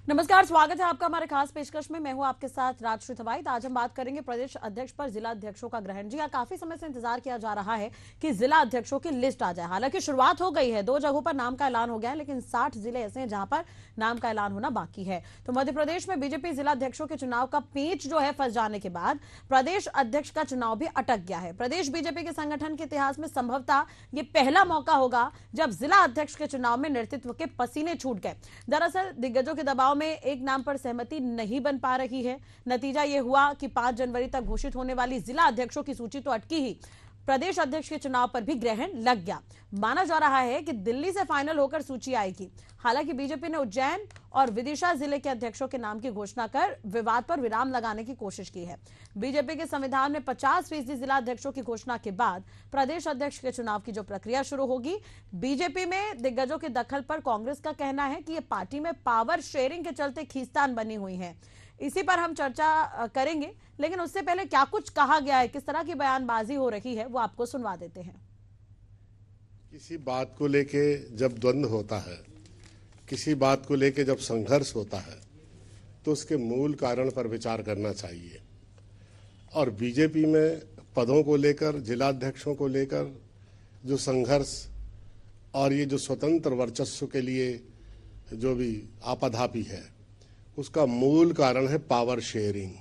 नमस्कार, स्वागत है आपका हमारे खास पेशकश में। मैं हूं आपके साथ राजश्री थवाइत। आज हम बात करेंगे प्रदेश अध्यक्ष पर जिला अध्यक्षों का ग्रहण। जी हां, काफी समय से इंतजार किया जा रहा है कि जिला अध्यक्षों की लिस्ट आ जाए। हालांकि शुरुआत हो गई है, 2 जगहों पर नाम का ऐलान हो गया है, लेकिन 60 जिले ऐसे हैं जहां पर नाम का ऐलान होना बाकी है। तो मध्य प्रदेश में बीजेपी जिला अध्यक्षों के चुनाव का पेच जो है फंस जाने के बाद प्रदेश अध्यक्ष का चुनाव भी अटक गया है। प्रदेश बीजेपी के संगठन के इतिहास में संभवतः ये पहला मौका होगा जब जिला अध्यक्ष के चुनाव में नेतृत्व के पसीने छूट गए। दरअसल दिग्गजों के दबाव में एक नाम पर सहमति नहीं बन पा रही है। नतीजा यह हुआ कि 5 जनवरी तक घोषित होने वाली जिला अध्यक्षों की सूची तो अटकी ही, प्रदेश अध्यक्ष के चुनाव पर भी ग्रहण लग गया। माना जा रहा है कि दिल्ली से फाइनल होकर सूची आएगी। हालांकि बीजेपी ने उज्जैन और विदिशा जिले के अध्यक्षों के नाम की घोषणा कर विवाद पर विराम लगाने की कोशिश की है। बीजेपी के संविधान में 50% जिला अध्यक्षों की घोषणा के बाद प्रदेश अध्यक्ष के चुनाव की जो प्रक्रिया शुरू होगी। बीजेपी में दिग्गजों के दखल पर कांग्रेस का कहना है कि यह पार्टी में पावर शेयरिंग के चलते खींचतान बनी हुई है। इसी पर हम चर्चा करेंगे, लेकिन उससे पहले क्या कुछ कहा गया है, किस तरह की बयानबाजी हो रही है, वो आपको सुनवा देते हैं। किसी बात को लेके जब द्वंद्व होता है, किसी बात को लेके जब संघर्ष होता है, तो उसके मूल कारण पर विचार करना चाहिए। और बीजेपी में पदों को लेकर, जिलाध्यक्षों को लेकर जो संघर्ष और ये जो स्वतंत्र वर्चस्व के लिए जो भी आपाधापी है, उसका मूल कारण है पावर शेयरिंग।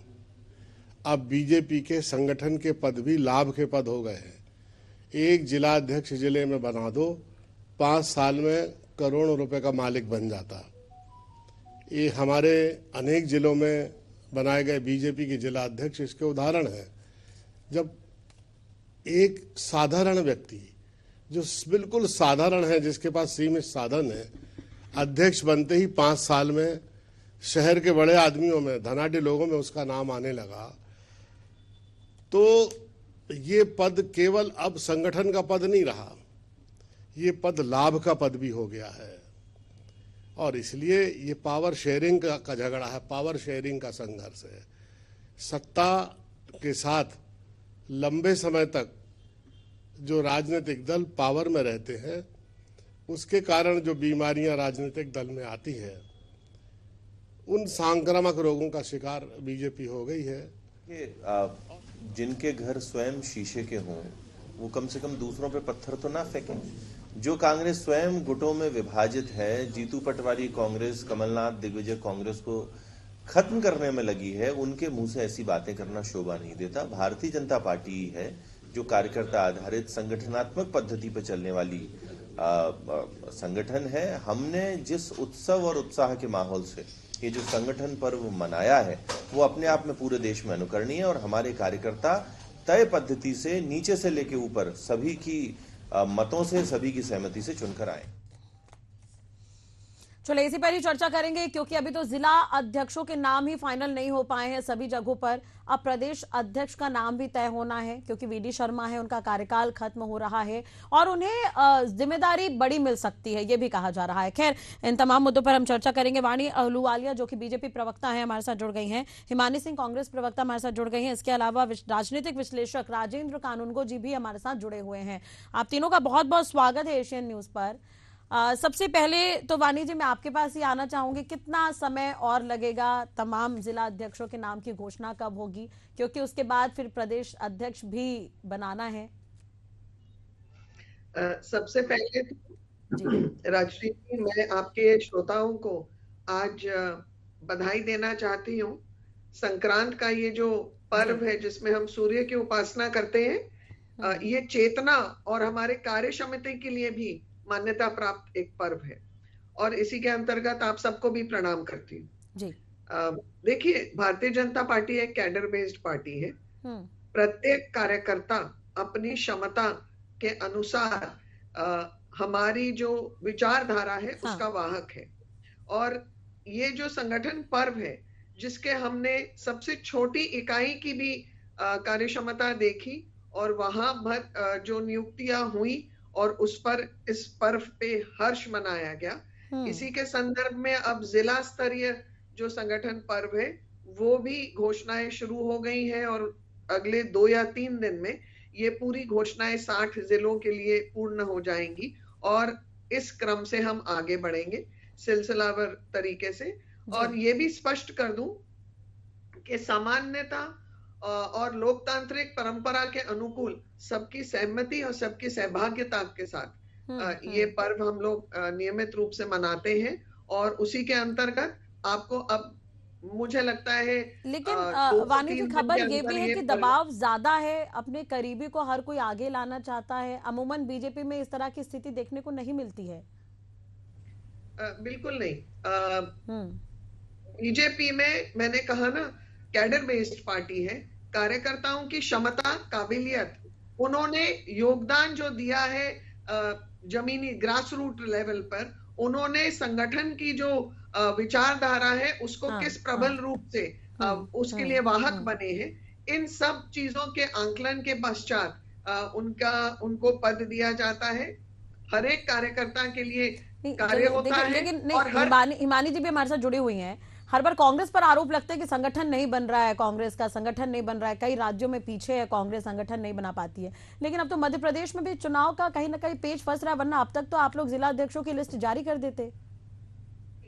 अब बीजेपी के संगठन के पद भी लाभ के पद हो गए हैं। एक जिलाध्यक्ष जिले में बना दो, 5 साल में करोड़ों रुपए का मालिक बन जाता। ये हमारे अनेक जिलों में बनाए गए बीजेपी के जिलाध्यक्ष इसके उदाहरण हैं। जब एक साधारण व्यक्ति जो बिल्कुल साधारण है, जिसके पास सीमित साधन है, अध्यक्ष बनते ही 5 साल में शहर के बड़े आदमियों में, धनाढ्य लोगों में उसका नाम आने लगा, तो ये पद केवल अब संगठन का पद नहीं रहा, ये पद लाभ का पद भी हो गया है। और इसलिए ये पावर शेयरिंग का झगड़ा है, पावर शेयरिंग का संघर्ष है। सत्ता के साथ लंबे समय तक जो राजनीतिक दल पावर में रहते हैं, उसके कारण जो बीमारियां राजनीतिक दल में आती है, उन सांक्रामक रोगों का शिकार बीजेपी हो गई है। जिनके घर स्वयं शीशे के हों, वो कम से कम दूसरों पे पत्थर तो ना फेंकें। जो कांग्रेस स्वयं गुटों में विभाजित है, जीतू पटवारी कांग्रेस, कमलनाथ दिग्विजय कांग्रेस को खत्म करने में लगी है, उनके मुंह से ऐसी बातें करना शोभा नहीं देता। भारतीय जनता पार्टी है जो कार्यकर्ता आधारित संगठनात्मक पद्धति पर चलने वाली संगठन है। हमने जिस उत्सव और उत्साह के माहौल से ये जो संगठन पर्व मनाया है, वो अपने आप में पूरे देश में अनुकरणीय है। और हमारे कार्यकर्ता तय पद्धति से नीचे से लेके ऊपर सभी की मतों से, सभी की सहमति से चुनकर आए। चलो इसी पर ही चर्चा करेंगे, क्योंकि अभी तो जिला अध्यक्षों के नाम ही फाइनल नहीं हो पाए हैं सभी जगहों पर। अब प्रदेश अध्यक्ष का नाम भी तय होना है, क्योंकि वीडी शर्मा है, उनका कार्यकाल खत्म हो रहा है और उन्हें जिम्मेदारी बड़ी मिल सकती है, ये भी कहा जा रहा है। खैर, इन तमाम मुद्दों पर हम चर्चा करेंगे। वाणी अहलूवालिया जो कि बीजेपी प्रवक्ता है, हमारे साथ जुड़ गई हैं। हिमानी सिंह कांग्रेस प्रवक्ता हमारे साथ जुड़ गई हैं। इसके अलावा राजनीतिक विश्लेषक राजेंद्र कानूनगो जी भी हमारे साथ जुड़े हुए हैं। आप तीनों का बहुत बहुत स्वागत है एशियन न्यूज पर। सबसे पहले तो वाणी जी, मैं आपके पास ही आना चाहूंगी, कितना समय और लगेगा? तमाम जिला अध्यक्षों के नाम की घोषणा कब होगी, क्योंकि उसके बाद फिर प्रदेश अध्यक्ष भी बनाना है। सबसे पहले तो राजश्री जी, मैं आपके श्रोताओं को आज बधाई देना चाहती हूँ। संक्रांत का ये जो पर्व है, जिसमें हम सूर्य की उपासना करते हैं, ये चेतना और हमारे कार्य समिति के लिए भी मान्यता प्राप्त एक पर्व है, और इसी के अंतर्गत आप सबको भी प्रणाम करती हूँ जी। देखिए, भारतीय जनता पार्टी एक कैडर बेस्ड पार्टी है। प्रत्येक कार्यकर्ता अपनी क्षमता के अनुसार हमारी जो विचारधारा है उसका वाहक है। और ये जो संगठन पर्व है, जिसके हमने सबसे छोटी इकाई की भी कार्य क्षमता देखी, और वहां जो नियुक्तियां हुई और उस पर इस पर्व पे हर्ष मनाया गया। इसी के संदर्भ में अब जिला स्तरीय जो संगठन पर्व है, वो भी घोषणाएं शुरू हो गई हैं, और अगले 2 या 3 दिन में ये पूरी घोषणाएं 60 जिलों के लिए पूर्ण हो जाएंगी। और इस क्रम से हम आगे बढ़ेंगे सिलसिलावार तरीके से। और ये भी स्पष्ट कर दूं कि सामान्यता और लोकतांत्रिक परंपरा के अनुकूल सबकी सहमति और सबकी सहभागिता के साथ ये पर्व हम लोग नियमित रूप से मनाते हैं, और उसी के अंतर्गत आपको अब मुझे लगता है लेकिन वानी जी, खबर ये भी है कि दबाव ज्यादा है, अपने करीबी को हर कोई आगे लाना चाहता है। अमूमन बीजेपी में इस तरह की स्थिति देखने को नहीं मिलती है। बिल्कुल नहीं। बीजेपी में मैंने कहा ना, कैडर बेस्ड पार्टी है। कार्यकर्ताओं की क्षमता, काबिलियत, उन्होंने योगदान जो दिया है जमीनी ग्रास रूट लेवल पर, उन्होंने संगठन की जो विचारधारा है उसको किस प्रबल रूप से उसके लिए वाहक बने हैं, इन सब चीजों के आंकलन के पश्चात उनको पद दिया जाता है। हर एक कार्यकर्ता के लिए कार्य होता है। लेकिन हिमानी जी भी हमारे साथ जुड़ी हुई हैं। हर बार कांग्रेस पर आरोप लगता है कि संगठन नहीं बन रहा है, कांग्रेस का संगठन नहीं बन रहा है, कई राज्यों में पीछे है कांग्रेस, संगठन नहीं बना पाती है। लेकिन अब तो मध्य प्रदेश में भी चुनाव का कहीं ना कहीं पेच फंस रहा है, वरना अब तक तो आप लोग जिला अध्यक्षों की लिस्ट जारी कर देते।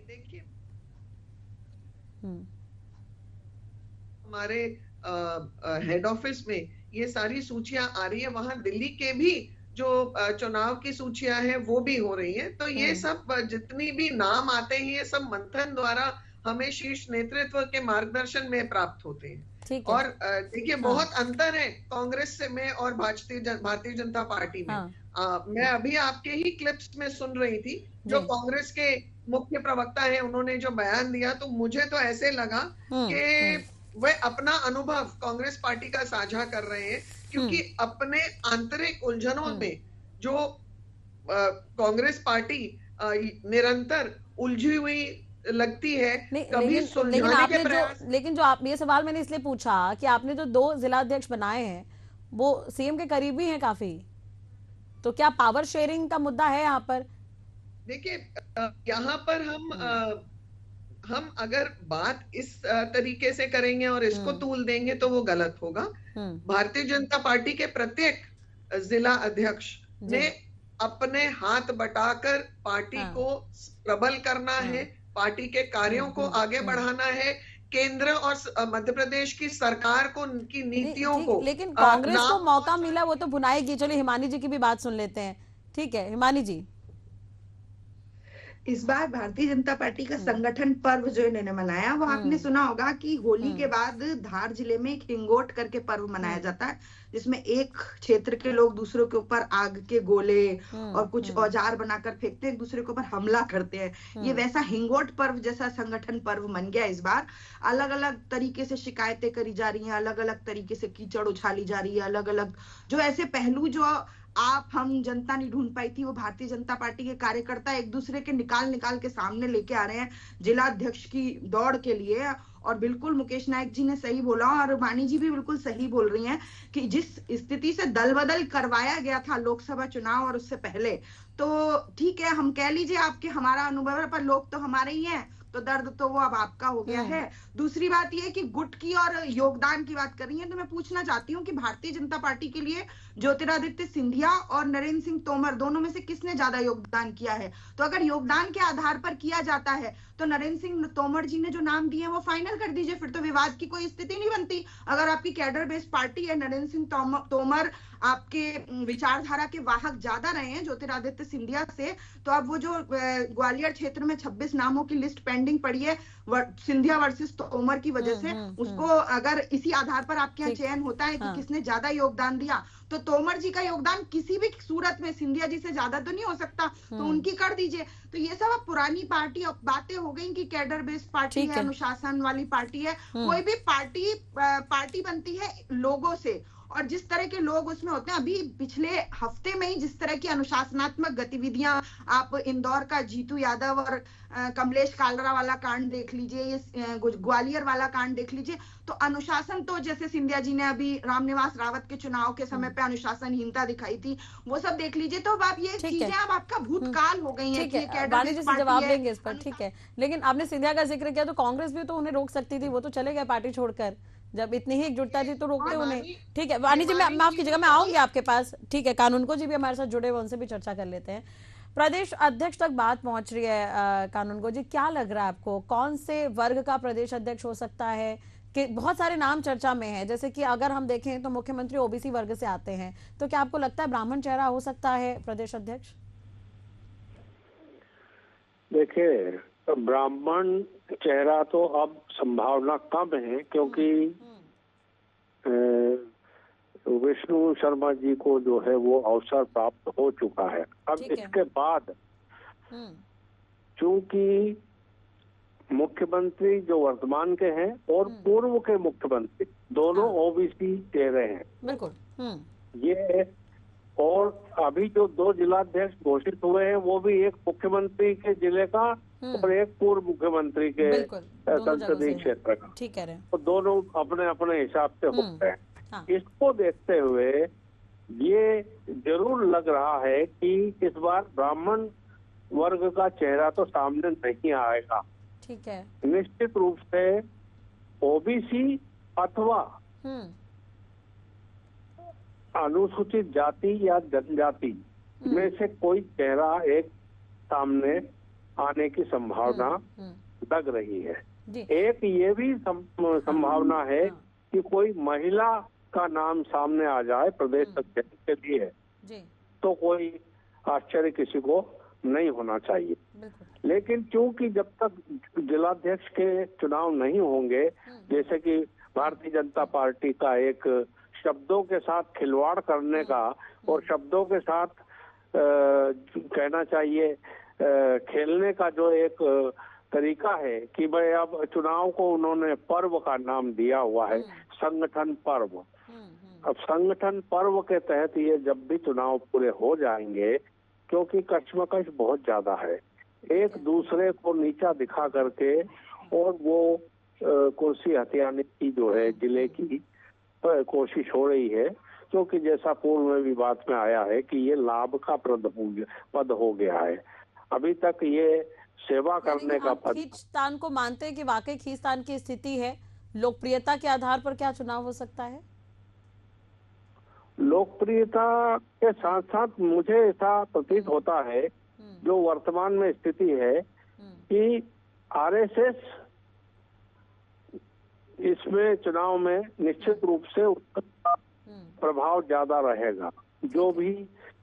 देखिए, हमारे हेड ऑफिस में ये सारी सूचियां आ रही है, वहां दिल्ली के भी जो चुनाव की सूचियां हैं वो भी हो रही हैं। तो ये सब जितनी भी नाम आते हैं, ये सब मंथन द्वारा हमें शीर्ष नेतृत्व के मार्गदर्शन में प्राप्त होते हैं। और देखिए, बहुत अंतर है कांग्रेस से में और भारतीय जनता पार्टी में। मैं अभी आपके ही क्लिप्स में सुन रही थी, जो कांग्रेस के मुख्य प्रवक्ता है, उन्होंने जो बयान दिया, तो मुझे तो ऐसे लगा कि वे अपना अनुभव कांग्रेस पार्टी का साझा कर रहे हैं, क्योंकि अपने आंतरिक उलझनों में जो कांग्रेस पार्टी निरंतर उलझी हुई लगती है, कभी सुलझाने के प्रयास। लेकिन जो आप, ये सवाल मैंने इसलिए पूछा कि आपने जो 2 जिला अध्यक्ष बनाए हैं वो सीएम के करीबी हैं काफी, तो क्या पावर शेयरिंग का मुद्दा है यहाँ पर? देखिए, यहाँ पर हम अगर बात इस तरीके से करेंगे और इसको तूल देंगे तो वो गलत होगा। भारतीय जनता पार्टी के प्रत्येक जिला अध्यक्ष ने अपने हाथ बटाकर पार्टी को प्रबल करना है, पार्टी के कार्यों को आगे बढ़ाना है, केंद्र और मध्य प्रदेश की सरकार को, उनकी नीतियों को। लेकिन कांग्रेस को मौका मिला, वो तो भुनाएगी। चलिए हिमानी जी की भी बात सुन लेते हैं। ठीक है, हिमानी जी। इस बार भारतीय जनता पार्टी का संगठन पर्व जो इन्होंने मनाया, वो आपने सुना होगा कि होली के बाद धार जिले में एक हिंगोट करके पर्व मनाया जाता है, जिसमें एक क्षेत्र के लोग दूसरों के ऊपर आग के गोले और कुछ औजार बनाकर फेंकते हैं, एक दूसरे के ऊपर हमला करते हैं। ये वैसा हिंगोट पर्व जैसा संगठन पर्व बन गया इस बार। अलग अलग तरीके से शिकायतें करी जा रही हैं, अलग अलग तरीके से कीचड़ उछाली जा रही है, अलग अलग जो ऐसे पहलू जो हम जनता नहीं ढूंढ पाई थी, वो भारतीय जनता पार्टी के कार्यकर्ता एक दूसरे के निकाल के सामने लेके आ रहे हैं जिला अध्यक्ष की दौड़ के लिए। और बिल्कुल मुकेश नायक जी ने सही बोला और वानी जी भी बिल्कुल सही बोल रही हैं कि जिस स्थिति से दल बदल करवाया गया था लोकसभा चुनाव और उससे पहले, तो ठीक है, हम कह लीजिए आपके हमारा अनुभव है, पर लोग तो हमारे ही हैं, तो दर्द तो वो अब आपका हो गया है। दूसरी बात ये कि गुट की और योगदान की बात कर रही है, तो मैं पूछना चाहती हूँ कि भारतीय जनता पार्टी के लिए ज्योतिरादित्य सिंधिया और नरेंद्र सिंह तोमर दोनों में से किसने ज्यादा योगदान किया है? तो अगर योगदान के आधार पर किया जाता है तो नरेंद्र सिंह तोमर जी ने जो नाम दिए वो फाइनल कर दीजिए, फिर तो विवाद की कोई स्थिति नहीं बनती। अगर आपकी कैडर बेस्ड पार्टी है, नरेंद्र सिंह तोमर आपके विचारधारा के वाहक ज्यादा रहे हैं ज्योतिरादित्य सिंधिया से, तो अब वो जो ग्वालियर क्षेत्र में 26 नामों की लिस्ट पेंडिंग पड़ी है सिंधिया वर्सेस तोमर की वजह से, उसको अगर इसी आधार पर आपके यहाँ चयन होता है कि किसने ज्यादा योगदान दिया, तो तोमर जी का योगदान किसी भी सूरत में सिंधिया जी से ज्यादा तो नहीं हो सकता, तो उनकी कर दीजिए। तो ये सब अब पुरानी पार्टी बातें हो गई कि कैडर बेस्ड पार्टी है, अनुशासन वाली पार्टी है। कोई भी पार्टी बनती है लोगों से, और जिस तरह के लोग उसमें होते हैं, अभी पिछले हफ्ते में ही जिस तरह की अनुशासनात्मक गतिविधियां, आप इंदौर का जीतू यादव और कमलेश कालरा वाला कांड देख लीजिए, ये ग्वालियर वाला कांड देख लीजिए, तो अनुशासन तो जैसे सिंधिया जी ने अभी रामनिवास रावत के चुनाव के समय पे अनुशासनहीनता दिखाई थी, वो सब देख लीजिए। तो अब ये चीजें अब आपका भूतकाल हो गई है कि वानी जी से जवाब देंगे इस पर, ठीक है। लेकिन आपने सिंधिया का जिक्र किया, तो कांग्रेस भी तो उन्हें रोक सकती थी, वो तो चले गए पार्टी छोड़कर, जब इतनी ही एकजुटता थी तो रोकते उन्हें। ठीक है वानी जी, मैं माफ कीजिएगा, मैं आऊंगी आपके पास, ठीक है। कानून को जी भी हमारे साथ जुड़े हुए, उनसे भी चर्चा कर लेते हैं। प्रदेश अध्यक्ष तक बात पहुंच रही है। कानूनगो जी, क्या लग रहा है आपको, कौन से वर्ग का प्रदेश अध्यक्ष हो सकता है? कि बहुत सारे नाम चर्चा में है, जैसे कि अगर हम देखें तो मुख्यमंत्री ओबीसी वर्ग से आते हैं, तो क्या आपको लगता है ब्राह्मण चेहरा हो सकता है प्रदेश अध्यक्ष? देखिए, ब्राह्मण चेहरा तो अब संभावना कम है, क्योंकि विष्णु शर्मा जी को जो है वो अवसर प्राप्त हो चुका है। अब इसके बाद चूंकि मुख्यमंत्री जो वर्तमान के हैं और पूर्व के मुख्यमंत्री दोनों ओबीसी चेहरे हैं, बिल्कुल ये, और अभी जो 2 जिलाध्यक्ष घोषित हुए हैं वो भी एक मुख्यमंत्री के जिले का और एक पूर्व मुख्यमंत्री के संसदीय क्षेत्र का, ठीक कह रहे हैं, तो दोनों अपने अपने हिसाब से होते हैं। हाँ। इसको देखते हुए ये जरूर लग रहा है कि इस बार ब्राह्मण वर्ग का चेहरा तो सामने नहीं आएगा। ठीक है। निश्चित रूप से ओबीसी अथवा अनुसूचित जाति या जनजाति में से कोई चेहरा एक सामने आने की संभावना लग रही है। एक ये भी संभावना है कि कोई महिला का नाम सामने आ जाए प्रदेश अध्यक्ष के लिए, तो कोई आश्चर्य किसी को नहीं होना चाहिए। लेकिन चूंकि जब तक जिलाध्यक्ष के चुनाव नहीं होंगे, जैसे कि भारतीय जनता पार्टी का एक शब्दों के साथ खिलवाड़ करने का और शब्दों के साथ कहना चाहिए खेलने का जो एक तरीका है कि भाई अब चुनाव को उन्होंने पर्व का नाम दिया हुआ है, संगठन पर्व। अब संगठन पर्व के तहत ये जब भी चुनाव पूरे हो जाएंगे, क्योंकि कश्मकश बहुत ज्यादा है, एक दूसरे को नीचा दिखा करके और वो कुर्सी हथियाने की जो है जिले की कोशिश हो रही है, क्योंकि जैसा पूर्व में भी बात में आया है कि ये लाभ का पद हो गया है। अभी तक ये सेवा करने का पद। खींचतान को मानते हैं कि वाकई खींचतान की स्थिति है, लोकप्रियता के आधार पर क्या चुनाव हो सकता है? लोकप्रियता के साथ साथ मुझे ऐसा प्रतीत होता है, जो वर्तमान में स्थिति है कि आरएसएस इसमें चुनाव में निश्चित रूप से उसका प्रभाव ज्यादा रहेगा, जो भी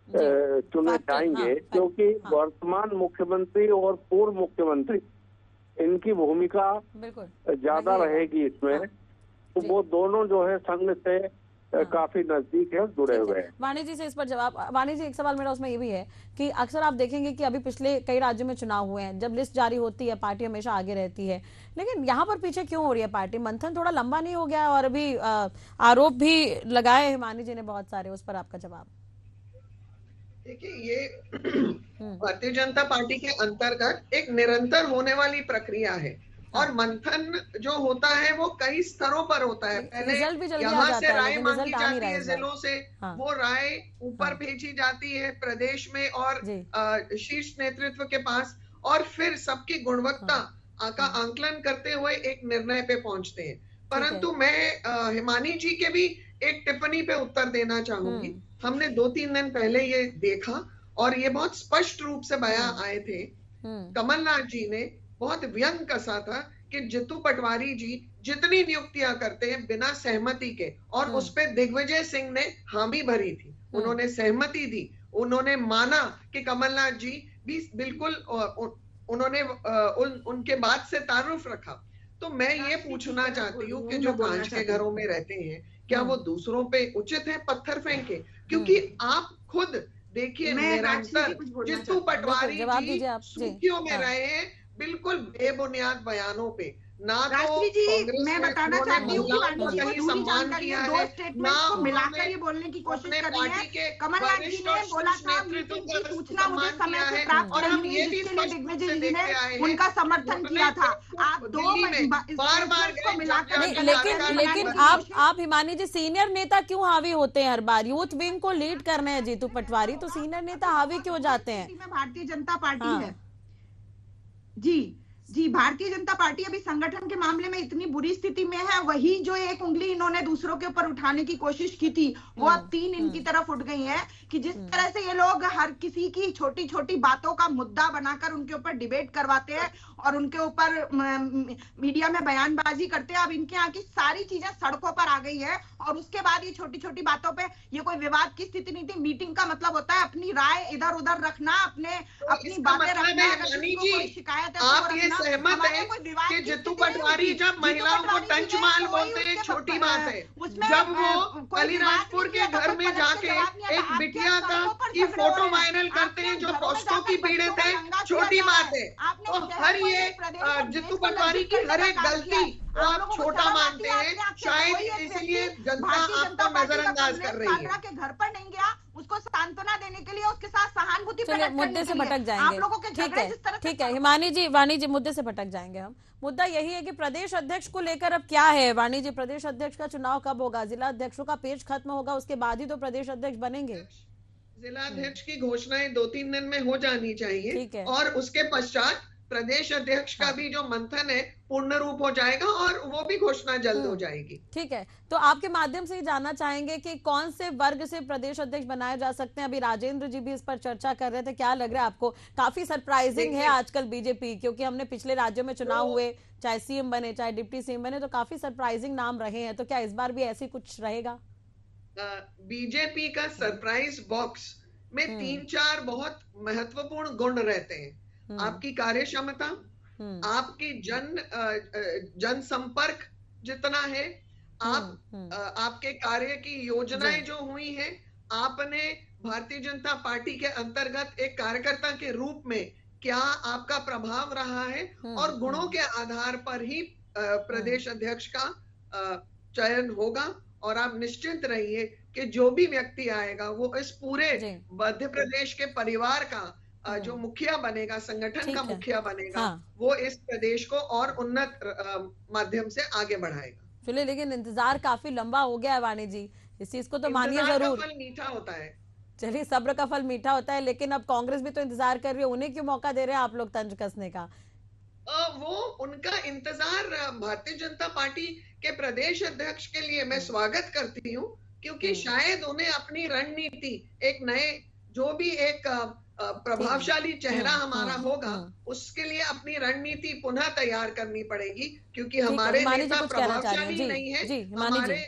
चुने जाएंगे, क्योंकि वर्तमान मुख्यमंत्री और पूर्व मुख्यमंत्री इनकी भूमिका ज्यादा रहेगी इसमें, तो वो दोनों जो है संघ से काफी नजदीक है, जुड़े हुए हैं। वाणी जी से इस पर जवाब। वाणी जी, एक सवाल मेरा उसमें ये भी है कि अक्सर आप देखेंगे कि अभी पिछले कई राज्यों में चुनाव हुए हैं, जब लिस्ट जारी होती है पार्टी हमेशा आगे रहती है, लेकिन यहाँ पर पीछे क्यों हो रही है पार्टी? मंथन थोड़ा लंबा नहीं हो गया? और अभी आरोप भी लगाए वाणी जी ने बहुत सारे, उस पर आपका जवाब। देखिए, ये भारतीय जनता पार्टी के अंतर्गत एक निरंतर होने वाली प्रक्रिया है, और मंथन जो होता है वो कई स्तरों पर होता है। पहले यहाँ से राय मांगी जाती है जिलों से, वो राय ऊपर भेजी जाती है प्रदेश में और शीर्ष नेतृत्व के पास, और फिर सबकी गुणवत्ता का आंकलन करते हुए एक निर्णय पे पहुंचते हैं। परंतु मैं हिमानी जी के भी एक टिप्पणी पे उत्तर देना चाहूंगी। हमने 2-3 दिन पहले ये देखा और ये बहुत स्पष्ट रूप से बयान आए थे। कमलनाथ जी ने बहुत व्यंग कसा था कि जितू पटवारी जी जितनी नियुक्तियां करते हैं बिना सहमति के, और उस पे दिग्विजय सिंह ने हामी भरी थी, उन्होंने सहमति दी, उन्होंने माना कि कमलनाथ जी भी बिल्कुल, उन्होंने उनके बात से तारुफ रखा। तो मैं ये पूछना चाहती हूँ कि जो कांच के घरों में रहते हैं, क्या वो दूसरों पे उचित है पत्थर फेंके? क्योंकि आप खुद देखिए, निरंतर जितू पटवारी जी सुर्खियों में रहे हैं बिल्कुल बेबुनियाद बयानों पे। ना तो मैं बताना चाहती हूँ कि वाणी जी को सम्मान किया है, ना मिलाकर ये बोलने की कोशिश कर रही है। कमलनाथ जी ने बोला था मीटिंग की सूचना मुझे समय से प्राप्त नहीं हुई, जिसके लिए दिग्विजय जी ने उनका समर्थन किया था। आप दो बार को मिलाकर, लेकिन आप हिमानी जी सीनियर नेता क्यों हावी होते हैं हर बार? यूथ विंग को लीड कर रहे हैं जीतू पटवारी, तो सीनियर नेता हावी क्यों जाते हैं? भारतीय जनता पार्टी है जी, जी, भारतीय जनता पार्टी अभी संगठन के मामले में इतनी बुरी स्थिति में है, वही जो एक उंगली इन्होंने दूसरों के ऊपर उठाने की कोशिश की थी, वो अब 3 इनकी तरफ उठ गई है कि जिस तरह से ये लोग हर किसी की छोटी छोटी बातों का मुद्दा बनाकर उनके ऊपर डिबेट करवाते हैं और उनके ऊपर मीडिया में बयानबाजी करते हैं। अब इनके यहाँ की सारी चीजें सड़कों पर आ गई है और उसके बाद ये छोटी छोटी बातों पे, ये कोई विवाद की स्थिति नहीं थी। मीटिंग का मतलब होता है अपनी राय इधर उधर रखना, अपनी बातें रखना, अगर किसी को कोई शिकायत है आप ये सहमत है कि जितू पटवारी जब महिलाओं को टंचमाल बोलते हैं छोटी बात है, जब वो अलीराजपुर के घर में जाके एक बिटिया की फोटो वायरल करते हैं जो पोस्टों की पीड़ित है, छोटी बात है। तो हर ये जितू पटवारी की हर एक गलती आप छोटा मानते हैं, शायद इसलिए जनता आपको नजरअंदाज कर रही है। के घर पर नहीं गया, उसको सांत्वना देने के लिए उसके साथ सहानुभूति चलिए मुद्दे से भटक जाएंगे। ठीक है वाणी जी मुद्दे से भटक जाएंगे हम। मुद्दा यही है कि प्रदेश अध्यक्ष को लेकर अब क्या है वाणी जी, प्रदेश अध्यक्ष का चुनाव कब होगा? जिला अध्यक्षों का पेज खत्म होगा, उसके बाद ही तो प्रदेश अध्यक्ष बनेंगे। जिला अध्यक्ष की घोषणाएं 2-3 दिन में हो जानी चाहिए और उसके पश्चात प्रदेश अध्यक्ष का भी जो मंथन है पूर्ण रूप हो जाएगा और वो भी घोषणा जल्द हो जाएगी। ठीक है, तो आपके माध्यम से ही जानना चाहेंगे कि कौन से वर्ग से प्रदेश अध्यक्ष बनाए जा सकते हैं। अभी राजेंद्र जी भी इस पर चर्चा कर रहे थे, क्या लग रहा है आपको? काफी सरप्राइजिंग है आजकल बीजेपी, क्योंकि हमने पिछले राज्यों में चुनाव हुए, चाहे सीएम बने चाहे डिप्टी सीएम बने, तो काफी सरप्राइजिंग नाम रहे हैं। तो क्या इस बार भी ऐसे कुछ रहेगा? बीजेपी का सरप्राइज बॉक्स में 3-4 बहुत महत्वपूर्ण गुण रहते हैं। आपकी कार्यक्षमता, आपकी जनसंपर्क जितना है, आपके कार्य की योजनाएं जो हुई हैं, आपने भारतीय जनता पार्टी के अंतर्गत एक कार्यकर्ता के रूप में क्या आपका प्रभाव रहा है, और गुणों के आधार पर ही प्रदेश अध्यक्ष का चयन होगा। और आप निश्चिंत रहिए कि जो भी व्यक्ति आएगा वो इस पूरे मध्य प्रदेश के परिवार का जो मुखिया बनेगा, संगठन का मुखिया बनेगा, वो इस प्रदेश को और उन्नत माध्यम से आगे बढ़ाएगा। चलिए, लेकिन इंतजार काफी लंबा हो गया है वाणी जी, इस चीज को तो मानिए जरूर। फल मीठा होता है। चलिए, सब्र का फल मीठा होता है, लेकिन अब कांग्रेस भी तो इंतजार कर रही है, उन्हें क्यों मौका दे रहे हैं आप लोग तंज कसने का? वो उनका इंतजार भारतीय जनता पार्टी के प्रदेश अध्यक्ष के लिए मैं स्वागत करती हूँ, क्योंकि शायद उन्हें अपनी रणनीति, एक नए जो भी एक प्रभावशाली चेहरा हमारा होगा, उसके लिए अपनी रणनीति पुनः तैयार करनी पड़ेगी, क्योंकि हमारे नेता प्रभावशाली नहीं है। हमारे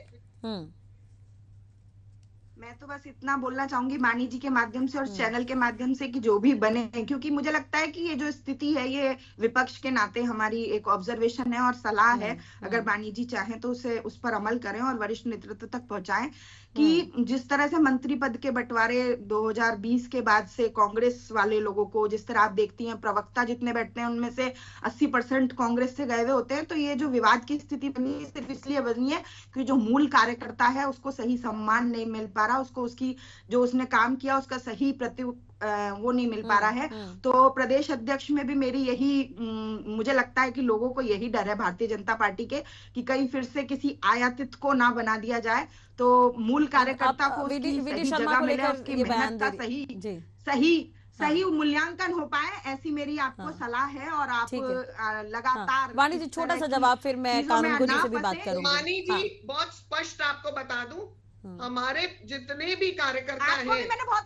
मैं तो बस इतना बोलना चाहूंगी मानी जी के माध्यम से और चैनल के माध्यम से कि जो भी बने, क्योंकि मुझे लगता है कि ये जो स्थिति है ये विपक्ष के नाते हमारी एक ऑब्जर्वेशन है और सलाह है। अगर मानी जी चाहें तो उस पर अमल करें और वरिष्ठ नेतृत्व तक पहुंचाएं कि जिस तरह से मंत्री पद के बंटवारे 2020 के बाद से कांग्रेस वाले लोगों को, जिस तरह आप देखती हैं प्रवक्ता जितने बैठते हैं उनमें से 80% कांग्रेस से गए हुए होते हैं। तो ये जो विवाद की स्थिति बनी है सिर्फ इसलिए बनी है कि जो मूल कार्यकर्ता है उसको सही सम्मान नहीं मिल पा रहा, उसको उसकी जो उसने काम किया उसका सही वो नहीं मिल पा रहा है। तो प्रदेश अध्यक्ष में भी मेरी यही मुझे लगता है कि लोगों को यही डर है भारतीय जनता पार्टी के कि कहीं फिर से किसी आयातित को ना बना दिया जाए, तो मूल कार्यकर्ता को उसकी सही जगह मिले, उसकी मेहनत का सही मूल्यांकन हो पाए, ऐसी मेरी आपको सलाह है। और आप लगातार वाणी जी छोटा सा जवाब, फिर मैं कानूनगो जी से भी बात करूंगी। वाणी जी बहुत स्पष्ट आपको बता दूं, हमारे जितने भी कार्यकर्ता हैं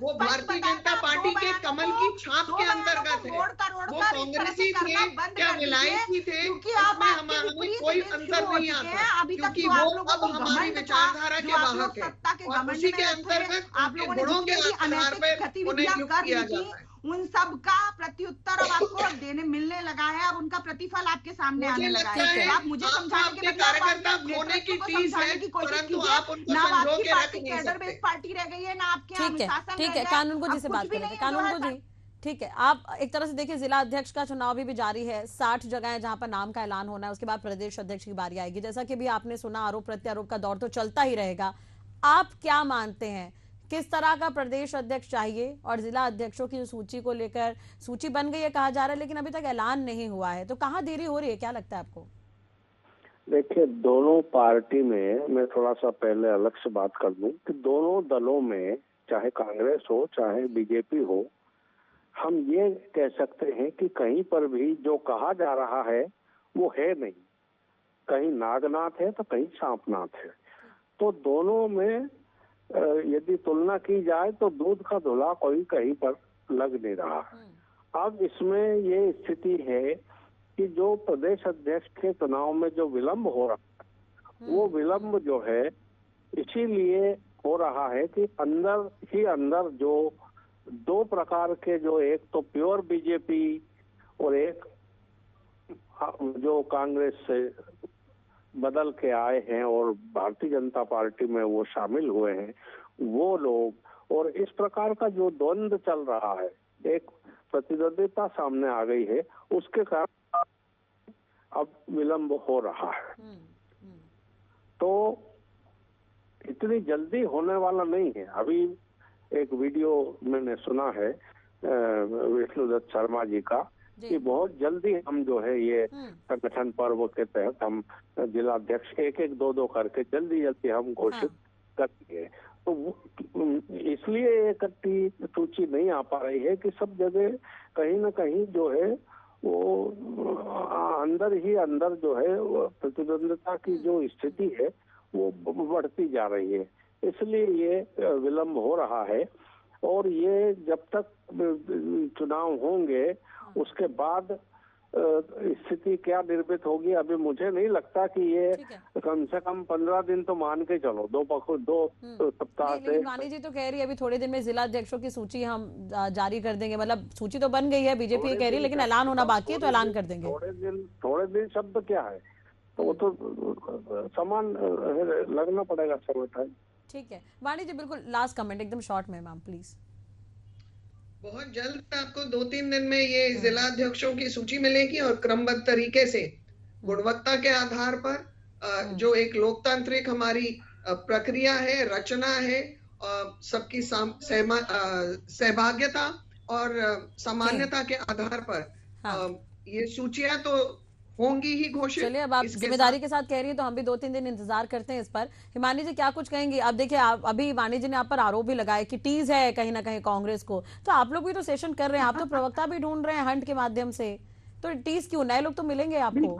वो भारतीय जनता पार्टी के कमल की छाप के अंतर्गत है। वो कांग्रेसी थे क्या विलायती थे, इसमें हमें कोई अंतर नहीं आता, क्योंकि वो अब हमारी विचारधारा के वाहक है और उसी के अंतर्गत उनके गुणों के आधार पर उन्हें नियुक्त किया जाता है। उन सब का प्रत्युत्तर अब आपको देने मिलने लगा है, अब उनका प्रतिफल आपके सामने आने लगा है। आप मुझे समझाने के कार्यकर्ता खोने की चीज है, परंतु आप उनको संजो के रख नहीं सकते। पार्टी रह गई है ना आपके अनुशासन। ठीक है, कानूनगो जी से बात करेंगे। कानूनगो जी, ठीक है, आप एक तरह से देखिए जिला अध्यक्ष का चुनाव भी जारी है, 60 जगह है जहां पर नाम का ऐलान होना है, उसके बाद प्रदेश अध्यक्ष की बारी आएगी। जैसा कि भी आपने सुना, आरोप प्रत्यारोप का दौर तो चलता ही रहेगा। आप क्या मानते हैं, किस तरह का प्रदेश अध्यक्ष चाहिए? और जिला अध्यक्षों की सूची को लेकर सूची बन गई है कहा जा रहा है, लेकिन अभी तक ऐलान नहीं हुआ है, तो कहाँ देरी हो रही है, क्या लगता है आपको? देखिए, दोनों पार्टी में मैं थोड़ा सा पहले अलग से बात कर दूं कि दोनों दलों में, चाहे कांग्रेस हो चाहे बीजेपी हो, हम ये कह सकते हैं कि कहीं पर भी जो कहा जा रहा है वो है नहीं, कहीं नागनाथ है तो कहीं सांपनाथ है। तो दोनों में यदि तुलना की जाए तो दूध का धुला कोई कहीं पर लग नहीं रहा है। अब इसमें ये स्थिति है कि जो प्रदेश अध्यक्ष के चुनाव में जो विलंब हो रहा है, वो विलंब जो है इसीलिए हो रहा है कि अंदर ही अंदर जो दो प्रकार के, जो एक तो प्योर बीजेपी और एक जो कांग्रेस से बदल के आए हैं और भारतीय जनता पार्टी में वो शामिल हुए हैं, वो लोग, और इस प्रकार का जो द्वंद्व चल रहा है, एक प्रतिद्वंदिता सामने आ गई है, उसके कारण अब विलंब हो रहा है। तो इतनी जल्दी होने वाला नहीं है। अभी एक वीडियो मैंने सुना है विष्णुदत्त शर्मा जी का कि बहुत जल्दी हम जो है ये संगठन पर्व के तहत हम जिलाध्यक्ष एक एक दो दो करके जल्दी हम घोषित करेंगे। तो इसलिए इकट्ठी सूची नहीं आ पा रही है कि सब जगह कहीं ना कहीं जो है वो अंदर ही अंदर जो है प्रतिद्वंदिता की जो स्थिति है वो बढ़ती जा रही है, इसलिए ये विलंब हो रहा है। और ये जब तक चुनाव होंगे उसके बाद स्थिति क्या निर्मित होगी, अभी मुझे नहीं लगता कि ये कम से कम 15 दिन तो मान के चलो, दो सप्ताह से। वाणी जी तो कह रही है अभी थोड़े दिन में जिला अध्यक्षों की सूची हम जारी कर देंगे, मतलब सूची तो बन गई है, बीजेपी ये कह रही है, लेकिन ऐलान होना बाकी है तो ऐलान कर देंगे। थोड़े दिन शब्द क्या है, तो वो तो समान लगना पड़ेगा समय टाइम। ठीक है वाणी जी, बिल्कुल लास्ट कमेंट एकदम शॉर्ट में मैम प्लीज। बहुत जल्द आपको 2-3 दिन में ये जिला अध्यक्षों की सूची मिलेगी और क्रमबद्ध तरीके से गुणवत्ता के आधार पर जो एक लोकतांत्रिक हमारी प्रक्रिया है, रचना है, सबकी सहभागिता और सामान्यता के आधार पर ये सूचियां तो होंगी ही घोषित। चलिए अब आप जिम्मेदारी के साथ कह रही है तो हम भी 2-3 दिन इंतजार करते हैं इस पर। हिमानी जी क्या कुछ कहेंगी? अब देखिए अभी वाणी जी ने आप पर आरोप भी लगाया कि टीज है कहीं ना कहीं कांग्रेस को, तो आप लोग भी तो सेशन कर रहे हैं, आप तो प्रवक्ता भी ढूंढ रहे हैं हंट के माध्यम से, तो टीज क्यों? नए लोग तो मिलेंगे आपको।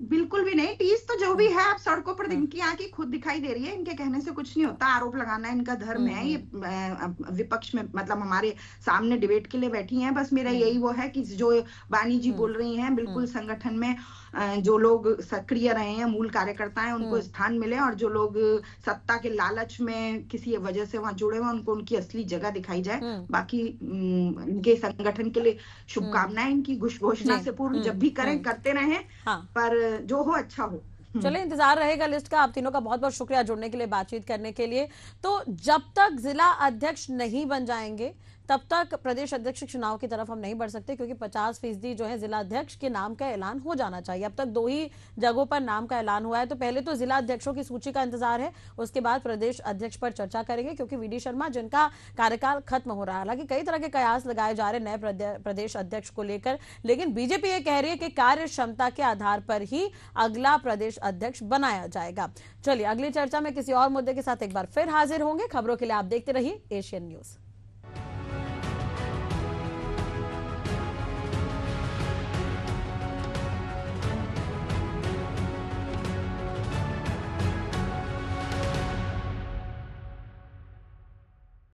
बिल्कुल भी नहीं, टीज तो जो भी है आप सड़कों पर इनकी आंखें खुद दिखाई दे रही है, इनके कहने से कुछ नहीं होता, आरोप लगाना इनका धर्म है। ये विपक्ष में मतलब हमारे सामने डिबेट के लिए बैठी हैं, बस मेरा यही वो है कि जो वाणी जी बोल रही हैं बिल्कुल संगठन में जो लोग सक्रिय रहे हैं, मूल कार्यकर्ता हैं, उनको स्थान मिले, और जो लोग सत्ता के लालच में किसी वजह से वहां जुड़े हुए उनको उनकी असली जगह दिखाई जाए। बाकी इनके संगठन के लिए शुभकामनाएं, इनकी घोषणा से पूर्व जब भी करें करते रहें, पर जो हो अच्छा हो। चलिए इंतजार रहेगा लिस्ट का। आप तीनों का बहुत बहुत शुक्रिया जुड़ने के लिए, बातचीत करने के लिए। तो जब तक जिला अध्यक्ष नहीं बन जाएंगे तब तक प्रदेश अध्यक्ष चुनाव की तरफ हम नहीं बढ़ सकते, क्योंकि 50% जो है जिला अध्यक्ष के नाम का ऐलान हो जाना चाहिए। अब तक 2 ही जगहों पर नाम का ऐलान हुआ है, तो पहले तो जिला अध्यक्षों की सूची का इंतजार है, उसके बाद प्रदेश अध्यक्ष पर चर्चा करेंगे, क्योंकि वीडी शर्मा जिनका कार्यकाल खत्म हो रहा है। हालांकि कई तरह के कयास लगाए जा रहे हैं नए प्रदेश अध्यक्ष को लेकर, लेकिन बीजेपी ये कह रही है कि कार्य क्षमता के आधार पर ही अगला प्रदेश अध्यक्ष बनाया जाएगा। चलिए अगली चर्चा में किसी और मुद्दे के साथ एक बार फिर हाजिर होंगे। खबरों के लिए आप देखते रहिए एशियन न्यूज।